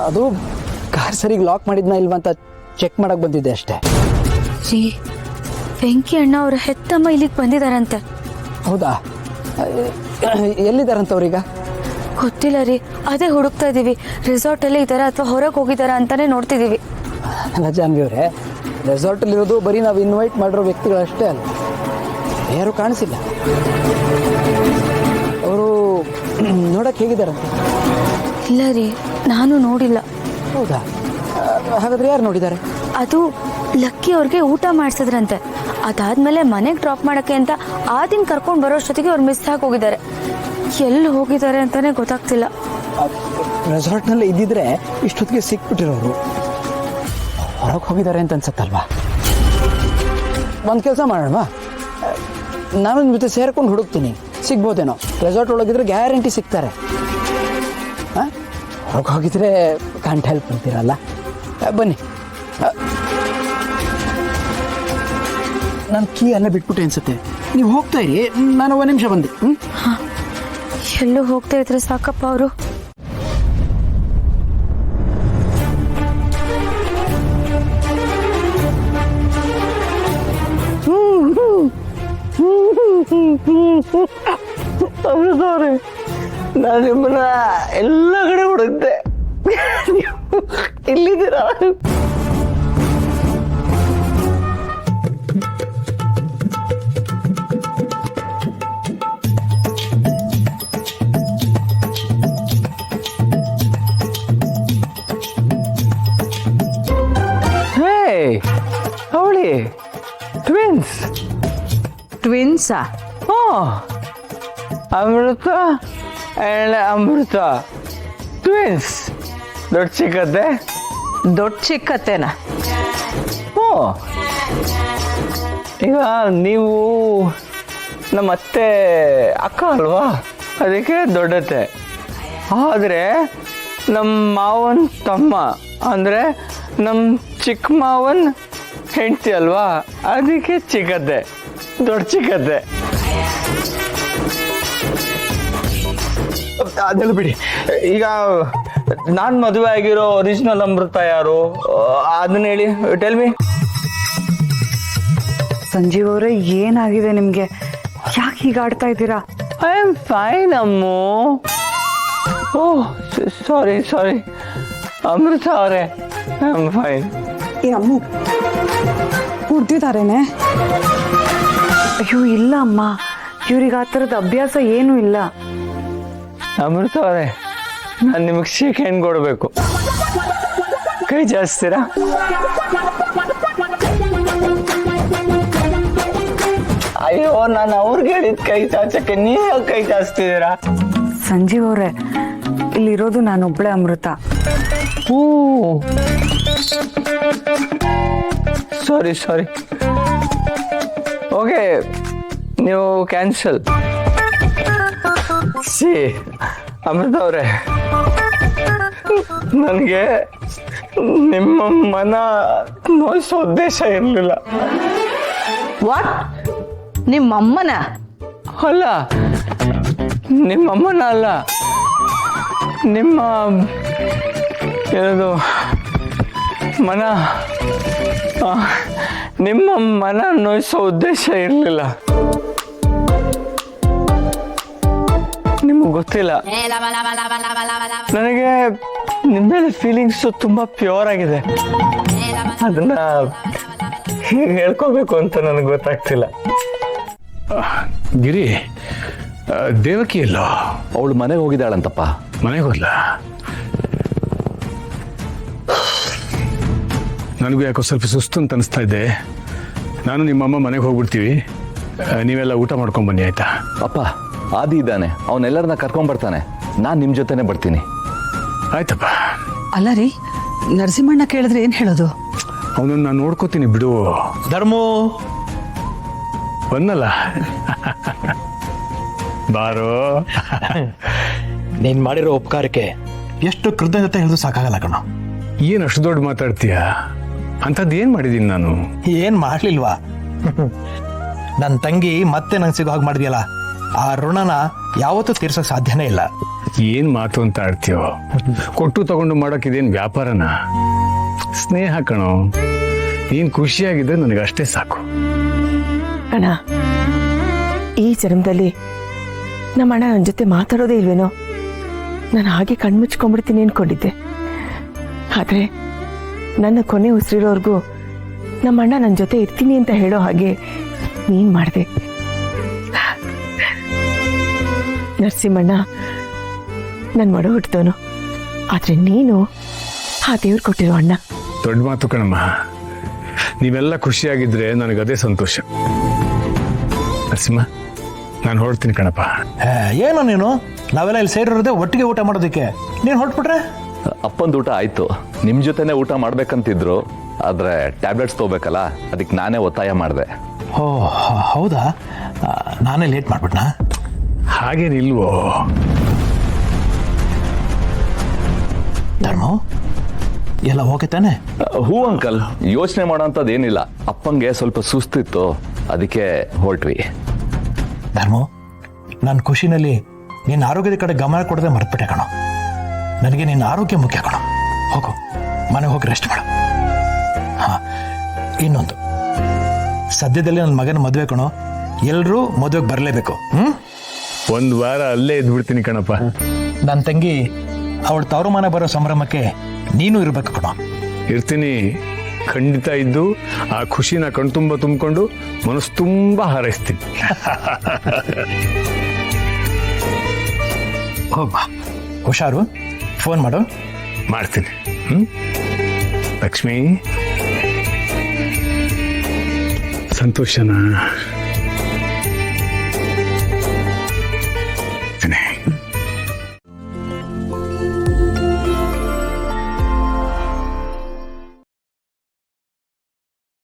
ಅದು ಕಾರ್ ಸರಿಗೆ ಲಾಕ್ ಮಾಡಿದ್ನಾ ಇಲ್ವಾ ಅಂತ ಚೆಕ್ ಮಾಡಕ್ ಬಂದಿದ್ದೆ ಅಷ್ಟೇ. ರೀ, ವೆಂಕಿ ಅಣ್ಣ ಅವ್ರ ಹೆತ್ತಮ್ಮ ಇಲ್ಲಿಗೆ ಬಂದಿದಾರಂತೆ. ಹೌದಾ? ಎಲ್ಲಿದ್ದಾರಂತ ಅವ್ರೀಗ? ಗೊತ್ತಿಲ್ಲ ರೀ, ಅದೇ ಹುಡುಕ್ತಾ ಇದೀವಿ. ರೆಸಾರ್ಟಲ್ಲೇ ಇದ್ದಾರಾ ಅಥವಾ ಹೊರಗೆ ಹೋಗಿದ್ದಾರಾ ಅಂತಾನೆ ನೋಡ್ತಿದೀವಿ. ಅಲ್ಲ ಜಾನ್ವಿ ಅವರೇ, ರೆಸಾರ್ಟಲ್ಲಿರೋದು ಬರೀ ನಾವು ಇನ್ವೈಟ್ ಮಾಡಿರೋ ವ್ಯಕ್ತಿಗಳಷ್ಟೇ ಅಲ್ಲ, ಯಾರು ಕಾಣಿಸಿಲ್ಲ. ಅವರು ನೋಡಕ್ಕೆ ಹೇಗಿದ್ದಾರಂತೆ? ಇಲ್ಲ ರೀ, ನಾನು ನೋಡಿಲ್ಲ. ಹೌದಾ? ಹಾಗಾದ್ರೆ ಯಾರು ನೋಡಿದ್ದಾರೆ? ಅದು ಲಕ್ಕಿ ಅವ್ರಿಗೆ ಊಟ ಮಾಡಿಸಿದ್ರಂತೆ. ಅದಾದ್ಮೇಲೆ ಮನೆಗೆ ಡ್ರಾಪ್ ಮಾಡಕ್ಕೆ ಅಂತ ಆ ದಿನ ಕರ್ಕೊಂಡು ಬರೋಷ್ಟೊತ್ತಿಗೆ ಅವ್ರು ಮಿಸ್ ಆಗಿ ಹೋಗಿದ್ದಾರೆ. ಎಲ್ಲಿ ಹೋಗಿದ್ದಾರೆ ಅಂತಾನೆ ಗೊತ್ತಾಗ್ತಿಲ್ಲ. ರೆಸಾರ್ಟ್ನಲ್ಲಿ ಇದ್ದಿದ್ರೆ ಇಷ್ಟೊತ್ತಿಗೆ ಸಿಕ್ಬಿಟ್ಟಿರೋರು. ಹೊರಗೆ ಹೋಗಿದ್ದಾರೆ ಅಂತ ಅನ್ಸತ್ತಲ್ವಾ? ಒಂದು ಕೆಲಸ ಮಾಡೋಣ, ನಾನು ನಿಮ್ಮ ಜೊತೆ ಸೇರ್ಕೊಂಡು ಹುಡುಕ್ತೀನಿ, ಸಿಗ್ಬೋದೇನೋ. ರೆಸಾರ್ಟ್ ಒಳಗಿದ್ರೆ ಗ್ಯಾರಂಟಿ ಸಿಗ್ತಾರೆ. ಹಾಂ, ಹೊರಗೆ ಹೋಗಿದ್ರೆ ಕಾಂಟ್ ಹೆಲ್ಪ್ ಅಂತೀರಲ್ಲ, ಬನ್ನಿ. ನಾನು ಕೀ ಅಲ್ಲೇ ಬಿಟ್ಬಿಟ್ಟೆ ಅನ್ಸುತ್ತೆ. ನೀವು ಹೋಗ್ತಾ ಇರಿ, ನಾನು ಒಂದು ನಿಮಿಷ ಬಂದೆ. ಹಾಂ, ಎಲ್ಲೂ ಹೋಗ್ತಾ ಇದ್ರೆ ಸಾಕಪ್ಪ ಅವರು. ಅಮೃತವ್ರೆ, ನಾನು ನಿಮ್ಮನ್ನ ಎಲ್ಲ ಕಡೆ ಹುಡುಕ್ತೆ, ಇಲ್ಲಿದ್ದೀರಾ? ಹೇ ಅವಳಿ, ಟ್ವಿನ್ಸಾ? ಹ್ಞೂ, ಅಮೃತ ಆ್ಯಂಡ್ ಅಮೃತ ಟ್ವಿನ್ಸ್. ದೊಡ್ಡ ಚಿಕ್ಕತ್ತೆ? ದೊಡ್ಡ ಚಿಕ್ಕತ್ತೇನ? ಹ್ಞೂ. ಈಗ ನೀವು ನಮ್ಮ ಅತ್ತೆ ಅಕ್ಕ ಅಲ್ವಾ, ಅದಕ್ಕೆ ದೊಡ್ಡತ್ತೆ. ಆದರೆ ನಮ್ಮ ಮಾವನ ತಮ್ಮ ಅಂದರೆ ನಮ್ಮ ಚಿಕ್ಕ ಮಾವನ ಹೆಂಡತಿ ಅಲ್ವಾ, ಅದಕ್ಕೆ ಚಿಕ್ಕತ್ತೆ, ದೊಡ್ಡ ಚಿಕ್ಕತ್ತೆ. ಅದೆಲ್ಲ ಬಿಡಿ. ಈಗ ನಾನು ಮದುವೆ ಆಗಿರೋ ಒರಿಜಿನಲ್ ಅಮೃತ ಯಾರು ಅದನ್ನ ಹೇಳಿ, ಟೆಲ್ ಮಿ. ಸಂಜೀವ್ ಅವರೇ, ಏನಾಗಿದೆ ನಿಮ್ಗೆ? ಯಾಕೆ ಹೀಗೆ ಆಡ್ತಾ ಇದ್ದೀರಾ? ಐ ಆಮ್ ಫೈನ್ ಅಮ್ಮು. ಓಹ್ ಸಾರಿ ಸಾರಿ ಅಮೃತ ಅವರೇ, ಐ ಆಮ್ ಫೈನ್. ಏ ಅಮ್ಮು, ಕುಡ್ದಿದ್ದಾರೇನೆ? ಅಯ್ಯೋ ಇಲ್ಲ ಅಮ್ಮ, ಇವ್ರಿಗೆ ಆ ಥರದ ಅಭ್ಯಾಸ ಏನೂ ಇಲ್ಲ. ಅಮೃತ ಅವರೇ, ನಾನು ನಿಮಗೆ ಶೇಕ್ ಹ್ಯಾಂಡ್ ಕೊಡಬೇಕು, ಕೈ ಜಾಸ್ತಿರಾ? ಅಯ್ಯೋ, ನಾನು ಅವ್ರಿಗೆ ಹೇಳಿದ ಕೈ ಚಾಚಕ್ಕೆ ನೀವು ಕೈ ಚಾಚ್ತಿದ್ದೀರಾ? ಸಂಜೀವ್ ಅವರೇ, ಇಲ್ಲಿರೋದು ನಾನೊಬ್ಳೆ ಅಮೃತ. ಓ ಸಾರಿ ಸಾರಿ. ಓಕೆ, ನೀವು ಕ್ಯಾನ್ಸಲ್. ಸಿ ಅಮೃತ ಅವರೇ, ನನಗೆ ನಿಮ್ಮ ಮನ ನೋಯಿಸೋ ಉದ್ದೇಶ ಇರಲಿಲ್ಲ. ವಾಟ್? ನಿಮ್ಮಮ್ಮನ? ಅಲ್ಲ, ನಿಮ್ಮಮ್ಮನ ಅಲ್ಲ, ನಿಮ್ಮ ಏನದು ಮನ, ನಿಮ್ಮ ಮನ ನೋಯಿಸೋ ಉದ್ದೇಶ ಇರಲಿಲ್ಲ. ನಿಮಗೆ ಗೊತ್ತಿಲ್ಲ, ನನಗೆ ನಿಮ್ಮ ಮೇಲೆ ಫೀಲಿಂಗ್ಸು ತುಂಬ ಪ್ಯೂರ್ ಆಗಿದೆ. ಅದನ್ನ ಹೇಗೆ ಹೇಳ್ಕೋಬೇಕು ಅಂತ ನನಗೆ ಗೊತ್ತಾಗ್ತಿಲ್ಲ. ಗಿರಿ, ದೇವಕಿ ಎಲ್ಲ ಅವಳು ಮನೆಗೆ ಹೋಗಿದ್ದಾಳಂತಪ್ಪ. ಮನೆಗೆ ಹೋದ್ಲ? ನನಗೂ ಯಾಕೋ ಸ್ವಲ್ಪ ಸುಸ್ತು ಅಂತ ಅನಿಸ್ತಾ ಇದ್ದೆ. ನಾನು ನಿಮ್ಮಮ್ಮ ಮನೆಗೆ ಹೋಗ್ಬಿಡ್ತೀವಿ, ನೀವೆಲ್ಲ ಊಟ ಮಾಡ್ಕೊಂಡು ಬನ್ನಿ, ಆಯ್ತಾ? ಅಪ್ಪ, ಆದಿ ಇದ್ದಾನೆ, ಅವನ್ನೆಲ್ಲರನ್ನ ಕರ್ಕೊಂಡ್ಬರ್ತಾನೆ. ನಾನು ನಿಮ್ಮ ಜೊತೆನೆ ಬರ್ತೀನಿ. ಆಯ್ತಪ್ಪ. ಅಲ್ಲ ರೀ, ನರಸಿಂಹಣ್ಣ ಕೇಳಿದ್ರೆ ಏನು ಹೇಳೋದು? ಅವನನ್ನು ನಾನು ನೋಡ್ಕೋತೀನಿ ಬಿಡು. ಧರ್ಮು ಬಂದಲ್ಲ, ಬಾರೋ. ನೀನ್ ಮಾಡಿರೋ ಉಪಕಾರಕ್ಕೆ ಎಷ್ಟು ಕೃತಜ್ಞತೆ ಹೇಳಿದ್ರು ಸಾಕಾಗಲ್ಲ ಕಣ. ಏನು ಅಷ್ಟು ದೊಡ್ಡ ಮಾತಾಡ್ತೀಯ? ಅಂಥದ್ದು ಏನು ಮಾಡಿದ್ದೀನಿ ನಾನು? ಏನ್ ಮಾಡ್ಲಿಲ್ವಾ? ನನ್ನ ತಂಗಿ ಮತ್ತೆ ನಂಗೆ ಸಿಗೋ ಹಾಗೆ ಮಾಡಿದ್ಯಲ್ಲ, ಆ ಋಣನ ಯಾವತ್ತೂ ತೀರ್ಸೋಕೆ ಸಾಧ್ಯನೇ ಇಲ್ಲ. ಏನ್ ಮಾತು ಅಂತ ಆಡ್ತೀಯೋ? ಕೊಟ್ಟು ತಗೊಂಡು ಮಾಡೋಕೆ ಇದೇನು ವ್ಯಾಪಾರನ? ಸ್ನೇಹ ಕಣೋ. ನೀನ್ ಖುಷಿಯಾಗಿದ್ರೆ ನನಗೆ ಅಷ್ಟೇ ಸಾಕು. ಅಣ್ಣ, ಈ ಜನ್ಮದಲ್ಲಿ ನಮ್ಮ ಅಣ್ಣ ನನ್ನ ಜೊತೆ ಮಾತಾಡೋದೇ ಇಲ್ವೇನೋ? ನಾನು ಹಾಗೆ ಕಣ್ಮುಚ್ಕೊಂಡ್ಬಿಡ್ತೀನಿ ಅನ್ಕೊಂಡಿದ್ದೆ. ಆದ್ರೆ ನನ್ನ ಕೊನೆ ಉಸಿರಿರೋರ್ಗೂ ನಮ್ಮ ಅಣ್ಣ ನನ್ನ ಜೊತೆ ಇರ್ತೀನಿ ಅಂತ ಹೇಳೋ ಹಾಗೆ ನೀನ್ ಮಾಡಿದೆ. ನರಸಿಂಹಣ್ಣ ನನ್ನ ಮಡ ಹುಟ್ಟಿದವನು, ಆದ್ರೆ ನೀನು ಆ ದೇವ್ರು ಕೊಟ್ಟಿರೋ ಅಣ್ಣ. ದೊಡ್ಡ ಮಾತು ಕಣಮ್ಮ. ನೀವೆಲ್ಲ ಖುಷಿಯಾಗಿದ್ರೆ ನನಗದೇ ಸಂತೋಷ. ನರಸಿಂಹ, ನಾನು ಹೊರಡ್ತೀನಿ ಕಣಪ್ಪ. ಏನೋ ನೀನು, ನಾವೆಲ್ಲ ಇಲ್ಲಿ ಸೇರಿರೋದೇ ಒಟ್ಟಿಗೆ ಊಟ ಮಾಡೋದಕ್ಕೆ, ನೀನು ಹೊರಟ್ಬಿಟ್ರೆ? ಅಪ್ಪಂದು ಊಟ ಆಯ್ತು, ನಿಮ್ ಜೊತೆನೆ ಊಟ ಮಾಡ್ಬೇಕಂತಿದ್ರು. ಆದ್ರೆ ಟ್ಯಾಬ್ಲೆಟ್ಸ್ ತಗೋಬೇಕಲ್ಲ, ಅದಕ್ಕೆ ನಾನೇ ಒತ್ತಾಯ ಮಾಡಿದೆ. ಓ ಹೌದಾ? ನಾನೇ ಲೇಟ್ ಮಾಡ್ಬಿಟ್ನಾ? ಹಾಗೇನಿಲ್ವೋ? ಧರ್ಮ ಎಲ್ಲ ಓಕೆ ತಾನೆ? ಹೂ ಅಂಕಲ್, ಯೋಚನೆ ಮಾಡೋಂಥದ್ದು ಏನಿಲ್ಲ. ಅಪ್ಪಂಗೆ ಸ್ವಲ್ಪ ಸುಸ್ತಿತ್ತು, ಅದಕ್ಕೆ ಹೊರಟ್ವಿ. ಧರ್ಮ, ನನ್ನ ಖುಷಿನಲ್ಲಿ ನಿನ್ನ ಆರೋಗ್ಯದ ಕಡೆ ಗಮನ ಕೊಡದೆ ಮರ್ತ್ಬಿಟ್ಟೆ ಕಣೋ. ನನಗೆ ನಿನ್ನ ಆರೋಗ್ಯ ಮುಖ್ಯ ಕಣೋ. ಹೋಗು, ಮನೆಗೆ ಹೋಗಿ ರೆಸ್ಟ್ ಮಾಡು. ಹಾಂ, ಇನ್ನೊಂದು, ಸದ್ಯದಲ್ಲಿ ನನ್ನ ಮಗನ ಮದುವೆ ಕಣೋ. ಎಲ್ಲರೂ ಮದುವೆಗೆ ಬರಲೇಬೇಕು. ಒಂದು ವಾರ ಅಲ್ಲೇ ಇದ್ಬಿಡ್ತೀನಿ ಕಣಪ್ಪ. ನನ್ನ ತಂಗಿ ಅವಳ ತವರು ಮನೆ ಬರೋ ಸಂಭ್ರಮಕ್ಕೆ ನೀನು ಇರಬೇಕು ಕಣೋ. ಇರ್ತೀನಿ, ಖಂಡಿತ ಇದ್ದು ಆ ಖುಷಿನ ಕಣ್ತುಂಬ ತುಂಬಿಕೊಂಡು ಮನಸ್ಸು ತುಂಬಾ ಹಾರೈಸ್ತೀನಿ. ಹೋಗ್ಬಾ, ಹುಷಾರು. ಫೋನ್ ಮಾಡು. ಮಾಡ್ತೀನಿ. ಲಕ್ಷ್ಮಿ, ಸಂತೋಷನಾ?